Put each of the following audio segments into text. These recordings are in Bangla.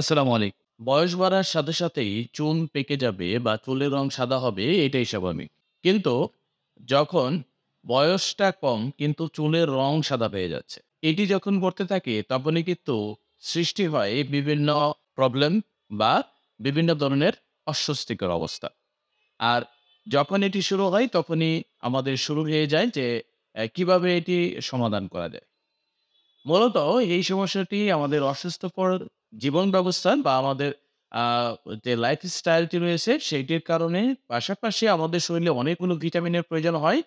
আসসালামু আলাইকুম। বয়স বাড়ার সাথে সাথেই চুল পেকে যাবে বা চুলের রং সাদা হবে এটাই স্বাভাবিক। কিন্তু যখন বয়সটা কম কিন্তু চুলের রং সাদা হয়ে যাচ্ছে। এটি যখন ঘটতে থাকে তখনই কিন্তু সৃষ্টি হয় বিভিন্ন প্রবলেম বা বিভিন্ন ধরনের অস্বস্তিকর অবস্থা। আর যখন এটি শুরু হয় তখনই আমাদের শুরু হয়ে যায় যে কিভাবে এটি সমাধান করা যায়। মূলত এই সমস্যাটি আমাদের অস্বাস্থ্যকর জীবন ব্যবস্থা বা আমাদের আ যে লাইফস্টাইলটি রয়েছে সেইটির কারণে পাশাপাশি আমাদের শরীরে অনেকগুলো ভিটামিনের প্রয়োজন হয়।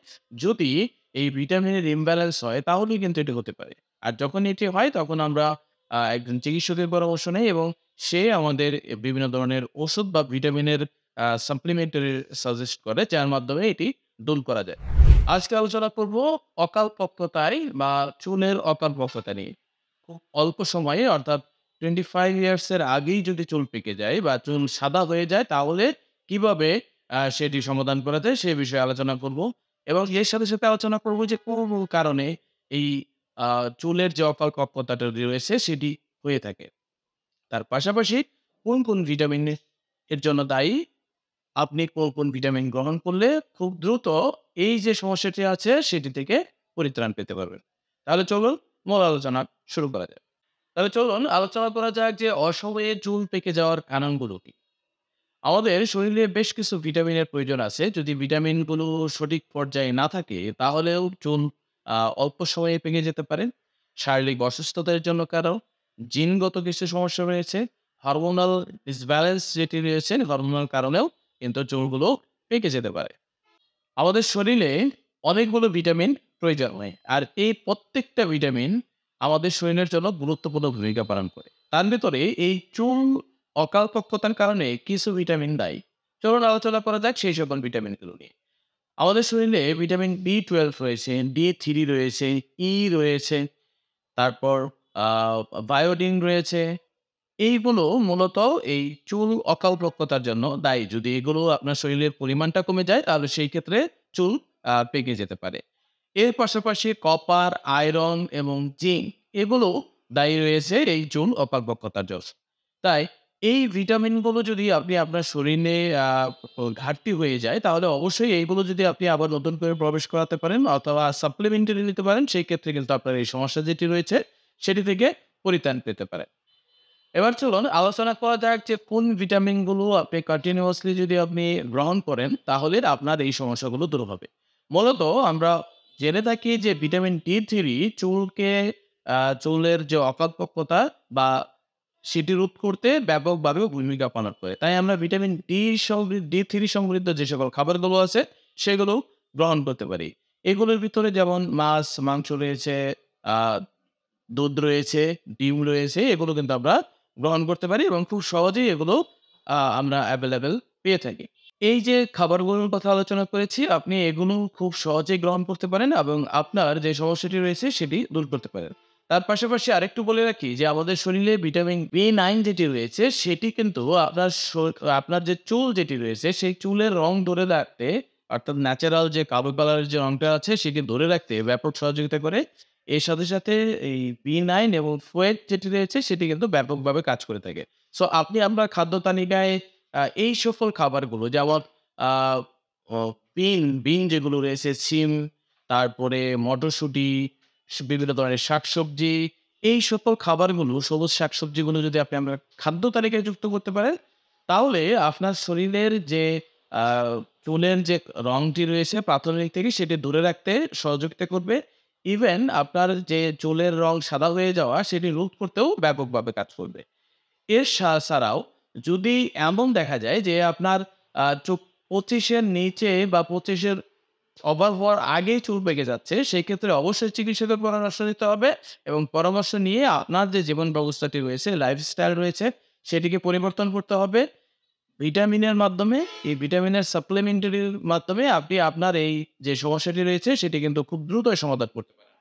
যদি এই ভিটামিনের imbalance হয় তাহলেই কিন্তু এটি হতে পারে। আর যখন এটি হয় তখন আমরা একজন চিকিৎসকের পরামর্শ নেই এবং সে আমাদের বিভিন্ন ধরনের ওষুধ বা ভিটামিনের সাপ্লিমেন্টারি সাজেস্ট করে যার মাধ্যমে এটি দূর করা যায়। আজকে আলোচনা করব অকালপক্বতায় বা চুলের অকালপক্বতা নিয়ে। খুব অল্প সময়ে অর্থাৎ 25 ইয়ার্স এর আগেই যদি চুল পেকে যায় বা চুল সাদা হয়ে যায় তাহলে কিভাবে সেটি সমাধান করা যায় সে বিষয়ে আলোচনা করব। এবং এর সাথে, সাথে আলোচনা করব যে কোন কারণে এই আ চুলের যে অকালপক্বতাটা রয়েছে সেটি হয়ে থাকে। তার পাশাপাশি কোন ভিটামিন এর জন্য দায়ী, আপনি কোন ভিটামিন গ্রহণ করলে খুব দ্রুত এই যে সমস্যাটি আছে সেটি থেকে পরিত্রাণ পেতে পারবেন। তাহলে চলুন মূল আলোচনা শুরু করা যাক। তাহলে চলুন আলোচনা করা যাক যে অসময়ে চুল পেকে যাওয়ার কারণগুলো কি? আমাদের শরীরে বেশ কিছু ভিটামিনের প্রয়োজন আছে। যদি ভিটামিনগুলো সঠিক পর্যায়ে না থাকে তাহলেও চুল অল্প সময়ে পেকে যেতে পারে। শারীরিক অসুস্থতার জন্য কারো, জিনগত কিছু সমস্যা রয়েছে, হরমোনাল ডিসব্যালেন্স যেটি রয়েছে হরমোনাল কারণেও কিন্তু চুলগুলো পেকে যেতে পারে। আমাদের শরীরে অনেকগুলো ভিটামিন প্রয়োজন হয়। আর এই প্রত্যেকটা ভিটামিন আমাদের শরীরের জন্য গুরুত্বপূর্ণ ভূমিকা পালন করে। তার ভেতরে এই চুল অকালপক্বতার কারণে কিছু ভিটামিন দায়ী। চলুন আলোচনা করা যাক সেই সকল ভিটামিনগুলো নিয়ে। আমাদের শরীরে ভিটামিন B12 রয়েছে, D3 রয়েছে, রয়েছে, তারপর আ বায়োডিন রয়েছে। এইগুলো মূলত এই চুল অকালপক্বতার জন্য দায়ী। যদি এগুলো আপনার শরীরের পরিমাণটা কমে যায় তাহলে সেই ক্ষেত্রে চুল পেকে যেতে পারে। এর পাশাপাশি কপার, আয়রন এবং জিঙ্ক এগুলো দায়ী রয়েছে এই চুল অপাকপক্কতার জন্য। তাই এই ভিটামিনগুলো যদি আপনি আপনার শরীরে ঘাটতি হয়ে যায় তাহলে অবশ্যই এইগুলো যদি আপনি আবার নতুন করে প্রবেশ করাতে পারেন অথবা সাপ্লিমেন্টারি নিতে পারেন সেই ক্ষেত্রে কিন্তু আপনার এই সমস্যা যেটি রয়েছে সেটি থেকে পরিত্রাণ পেতে পারেন। এবার চলুন আলোচনা করা যাক যে কোন ভিটামিনগুলো আপনি কন্টিনিউয়াসলি যদি আপনি গ্রহণ করেন তাহলে আপনার এই সমস্যাগুলো দূর হবে। মূলত আমরা জেনে থাকি যে ভিটামিন ডি3 চুলকে চুলের যে অকালপক্কতা বা সেটি রোধ করতে ব্যাপকভাবে ভূমিকা পালন করে। তাই আমরা ভিটামিন ডি3 সমৃদ্ধ যে সকল খাবারগুলো আছে সেগুলো গ্রহণ করতে পারি। এগুলোর ভিতরে যেমন মাছ, মাংস রয়েছে, আ দুধ রয়েছে, ডিম রয়েছে, এগুলো কিন্তু আমরা গ্রহণ করতে পারি এবং খুব সহজেই এগুলো আমরা এভেইলেবল পেয়ে থাকি। এই যে খাবারগুলোর কথা আলোচনা করেছি, আপনি এগুলো খুব সহজেই গ্রহণ করতে পারেন এবং আপনার যে সমস্যাটি রয়েছে সেটি দূর করতে পারেন। তার পাশাপাশি আরেকটু বলে রাখি যে আমাদের শরীরে ভিটামিন B9 যেটি রয়েছে সেটি কিন্তু আপনার যে চুল যেটি রয়েছে সেই চুলের রং ধরে রাখতে অর্থাৎ ন্যাচারাল যে কালো কালারের যে রংটা আছে সেটি ধরে রাখতে ব্যাপক সহযোগিতা করে। এর সাথে, সাথে এই B9 এবং ফোয়েট যেটি রয়েছে সেটি কিন্তু ব্যাপকভাবে কাজ করে থাকে। সো আপনি আপনার খাদ্য তালিকায় এই সকল খাবারগুলো যেমন আ অ বিন যেগুলো রয়েছে সিম, তারপরে মটরশুঁটি, বিভিন্ন ধরনের শাকসবজি, এই সকল খাবারগুলো সবুজ শাকসবজিগুলো যদি আপনি আপনার খাদ্য তালিকায় যুক্ত করতে পারেন, তাহলে আপনার শরীরের যে আ চুলের যে রংটি রয়েছে প্রাথমিক থেকে সেটি ধরে রাখতে সহযোগিতা করবে। ইভেন আপনার যে চুলের রং সাদা হয়ে যাওয়া সেটি রোধ করতেও ব্যাপকভাবে কাজ করবে। এর ছাড়াও যদি এমন দেখা যায় যে আপনার চুল ২৫ এর নিচে বা ২৫ এর ওভার হওয়ার আগেই চুল পেকে যাচ্ছে, সেক্ষেত্রে অবশ্যই চিকিৎসকের পরামর্শ নিতে হবে এবং পরামর্শ নিয়ে আপনার যে জীবন ব্যবস্থাটি রয়েছে, লাইফস্টাইল রয়েছে, সেটিকে পরিবর্তন করতে হবে। ভিটামিনের মাধ্যমে, এই ভিটামিনের সাপ্লিমেন্টারির মাধ্যমে আপনি আপনার এই যে সমস্যাটি রয়েছে, সেটি কিন্তু খুব দ্রুতই সমাধান করতে পারেন।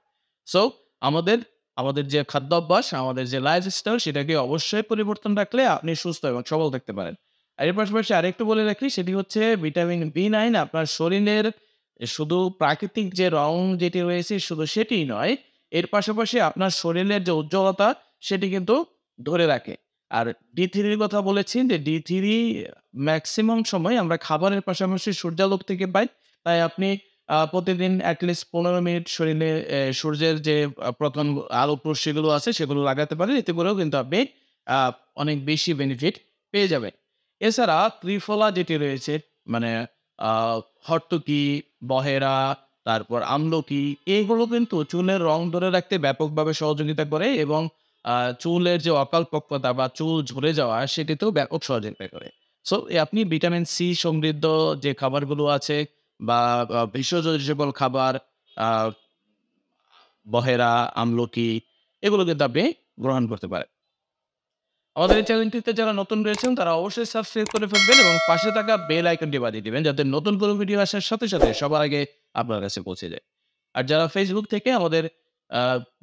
সো আমাদের, আমাদের যে খাদ্যাভ্যাস, আমাদের যে লাইফস্টাইল সেটাকে অবশ্যই পরিবর্তন রাখলে আপনি সুস্থ এবং সবল থাকতে পারেন। আর এর পাশাপাশি আরেকটু বলে রাখি সেটি হচ্ছে ভিটামিন B9 আপনার শরীরের শুধু প্রাকৃতিক যে রং যেটি রয়েছে শুধু সেটিই নয়, এর পাশাপাশি আপনার শরীরের যে উজ্জ্বলতা সেটি কিন্তু ধরে রাখে। আর D3 এর কথা বলেছি যে D3 ম্যাক্সিমাম সময় আমরা খাবারের পাশাপাশি সূর্যালোক থেকে পাই। তাই আপনি প্রতিদিন এটলিস্ট ১৫ মিনিট শরীরে সূর্যের যে প্রথম আলোক রশ্মিগুলো আছে সেগুলো লাগাতে পারেন। এতে করেও কিন্তু আপনি আ অনেক বেশি বেনিফিট পেয়ে যাবেন। এছাড়া ত্রিফলা যেটি রয়েছে মানে আ হর্তকি, বহেরা, তারপর আমলকি এগুলো কিন্তু চুলের রং ধরে রাখতে ব্যাপকভাবে সহযোগিতা করে এবং আ চুলের যে অকালপক্কতা বা চুল ঝরে যাওয়া সেটিতেও ব্যাপক সহযোগিতা করে। সো আপনি ভিটামিন সি সমৃদ্ধ যে খাবারগুলো আছে বা ভেষজ যে সকল খাবার আ বহেরা, আমলকি এগুলো কিন্তু আপনি গ্রহণ করতে পারেন। আমাদের এই চ্যানেলটিতে যারা নতুন রয়েছেন তারা অবশ্যই সাবস্ক্রাইব করে ফেলবেন এবং পাশে থাকা বেল আইকনটি বাজিয়ে দিবেন যাতে নতুন কোনো ভিডিও আসার সাথে, সাথে সবার আগে আপনার কাছে পৌঁছে যায়। আর যারা Facebook থেকে আমাদের আ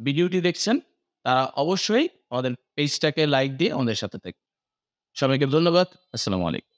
ভিডিওটি দেখছেন তারা অবশ্যই আমাদের পেজটাকে লাইক দিয়ে আমাদের সাথে থাকবেন। সবাইকে ধন্যবাদ। আসসালামু আলাইকুম।